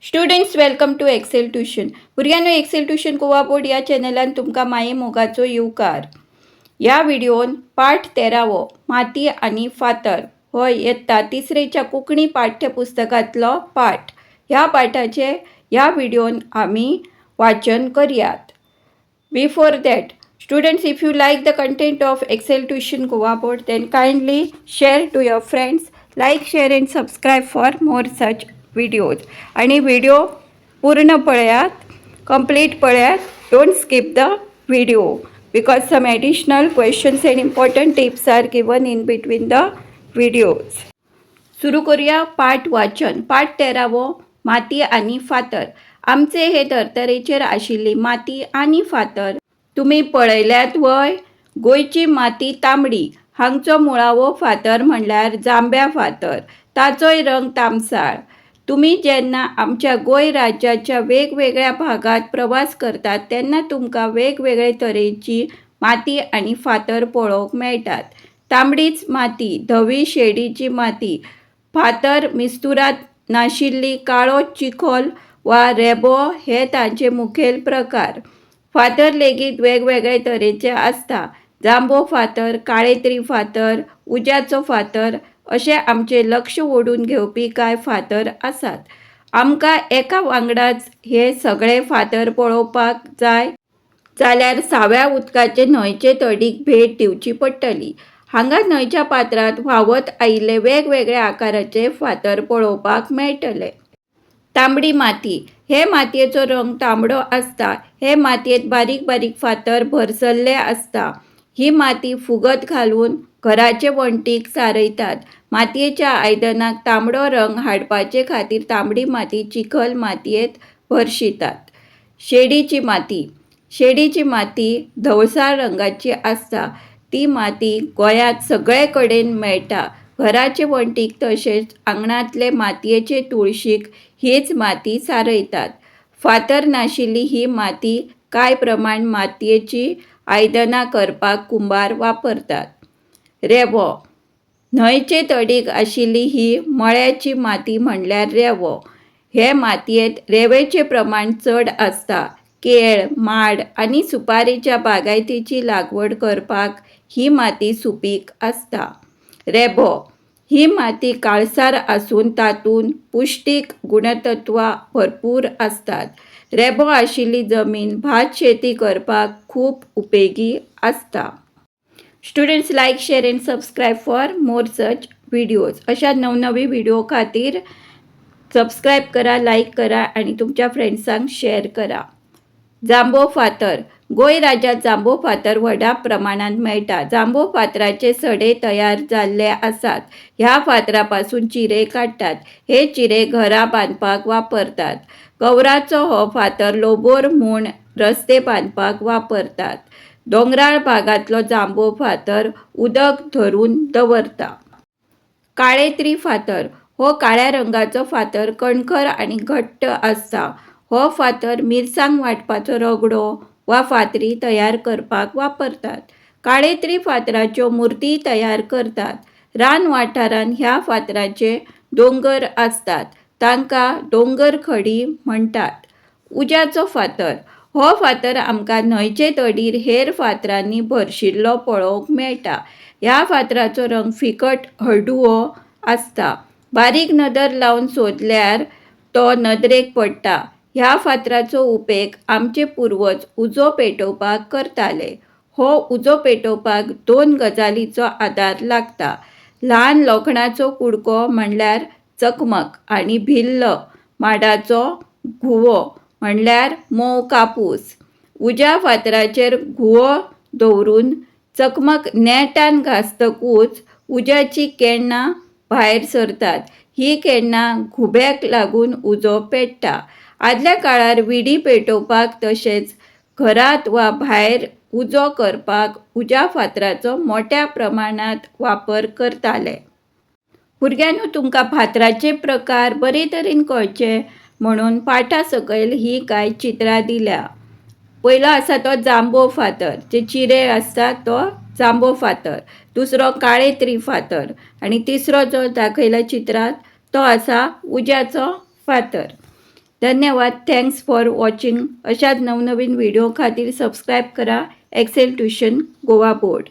Students welcome to Excel tuition. भुरग्यांनो, Excel tuition Goa board या चॅनलान तुमकां माये मोगाचो येवकार. ह्या व्हिडिओन पाठ 13 माती आणि फातर हो इयत्ता तिसरेच्या कोंकणी पाठ्यपुस्तकांतलो पाठ. ह्या पाठाचे ह्या व्हिडिओन आमी वाचन करयात. Before that, students, if you like the content of Excel Tuition Goa Board, then kindly share to your friends, like, share and subscribe for more such videos. आणि व्हिडिओ पूर्ण पळयात, complete पळयात. Don't skip the video because some additional questions and important tips are given in between the videos. सुरू करूया पाठ वाचन. पाठ 13 माती आणि फातर. आमचे हे धर्तरेचेर आशिल्ली माती आणि फातर तुम्ही पळयल्यात वय. गोंयची माती तांबडी, हांगचो मुळावो फातर म्हणल्यार जांब्या फातर, ताचोय रंग तामसाळ. तुम्ही जेन्ना आमच्या गोंय राज्याच्या वेगवेगळ्या भागात प्रवास करतात तेन्ना तुमकां वेगवेगळे तरेची माती आणि फातर पळोवंक मेळटात. तांबडीच माती, धवी शेडीची माती, फातर मिस्तुरात नाशिल्ली काळो चिखल वा रेबो हे तांचे मुखेल प्रकार. फातर लेगीत वेगवेगळे तरेचे आसता. जांबो फातर, काळेत्री फातर, उज्याचो फातर अशे आमचे लक्ष ओडून घेवपी कांय फातर आसात. आमकां एका वांगडाच हे सगळे फातर पळोवपाक जाय जाल्यार साव्या उदकाचे न्हंयचे तडीक भेट दिवची पडटली. हांगा न्हंयच्या पात्रांत व्हांवत आयिल्ले वेगवेगळ्या आकाराचे फातर पळोवपाक मेळटले. तांबडी माती. हे मातयेचो रंग तांबडो आसता. हे मातयेंत बारीक बारीक फातर भरसल्ले आसता. ही माती फुगत घालून घराचे वणटीक सारयतात. मातयेच्या आयदनाक तांबडो रंग हाडपाचे खातीर तांबडी माती चिखल मातयेंत भरशितात. शेडीची माती. शेडीची माती धवळसार रंगाची आसता. ती माती गोंयांत सगळे कडेन मेळटा. घराचे वणटीक तशेंच आंगणांतले मातयेचे तुळशीक हीच माती सारयतात. फातर नाशिल्ली ही माती कांय प्रमाण मातयेची आयदनां करपाक कुंभार वापरतात. रेबो. न्हंयचे तडीक आशिल्ली ही मळ्याची माती म्हणल्यार रेवो. हे मातयेंत रेवेचे प्रमाण चड आसता. केळ, माड आनी सुपारीच्या बागायतीची लागवड करपाक ही माती सुपीक आसता. रेबो. ही माती काळसार आसून तातूंत पुष्टीक गुणतत्वां भरपूर आसतात. रेबो आशिल्ली जमीन भात शेती करपाक खूब उपेगी आसता. Students, like, share and subscribe for more such videos. अशा नवनवी व्हिडिओ खातीर सबस्क्राईब करा, लाईक करा आणि तुमच्या फ्रेंड्सांक शेअर करा. जांबो फातर. गोंय राज्यांत जांबो फातर व्हडा प्रमाणांत मेळटा. जांबो फातराचे सडे तयार जाल्ले आसात. ह्या फातरापासून चिरे काडटात. हे चिरे घरां बांदपाक वापरतात. गवराचो हो फातर लोबोर म्हूण रस्ते बांदपाक वापरतात. दोंगराळ भागांतलो जांबो फातर उदक धरून दवरता. काळेत्री फातर. हो काळ्या रंगाचो फातर कणखर आनी घट्ट आसता. हो फातर मिरसांग वांटपाचो रगडो वा फातरी तयार करपाक वापरतात. काळेत्री फातराच्यो मुर्ती तयार करतात. रान वाठारांत ह्या फातराचे दोंगर आसतात. तांकां दोंगर खडी म्हणटात. उज्याचो फातर. हो फातर आमकां न्हंयचे तडीर हेर फातरांनी भरशिल्लो पळोवंक मेळटा. ह्या फातराचो रंग फिकट हळडुवो आसता. बारीक नदर लावन सोदल्यार तो नदरेक पडटा. ह्या फातराचो उपेग आमचे पुर्वज उजो पेटोवपाक करताले. हो उजो पेटोवपाक 2 गजालींचो आदार लागता. ल्हान लोखणाचो कुडको म्हणल्यार चकमक आनी भिल्ल माडाचो घुवो म्हणल्यार मोव कापूस. उज्या फातराचेर घुवो दवरून चकमक नेटान घासतकूच उज्याची केन्नां भायर सरतात. ही केन्नां घुब्याक लागून उजो पेट्टा. आदल्या काळार विडी पेटोवपाक तशेंच घरांत वा भायर उजो करपाक उज्या फातराचो मोठ्या प्रमाणांत वापर करताले. भुरग्यांनो, तुमकां फातराचे प्रकार बरे तरेन कळचे म्हणून पाठा सकयल ही कांय चित्रां दिल्या. पयलो आसा तो जांबो फातर. जे चिरे आसता तो जांबो फातर. दुसरो काळेत्री फातर आणि तिसरो जो दाखयला चित्रांत तो आसा उज्याचो फातर. धन्यवाद. Thanks for watching. अशाच नवनवीन व्हिडिओ खातीर सबस्क्राईब करा एक्सेल ट्युशन गोवा बोर्ड.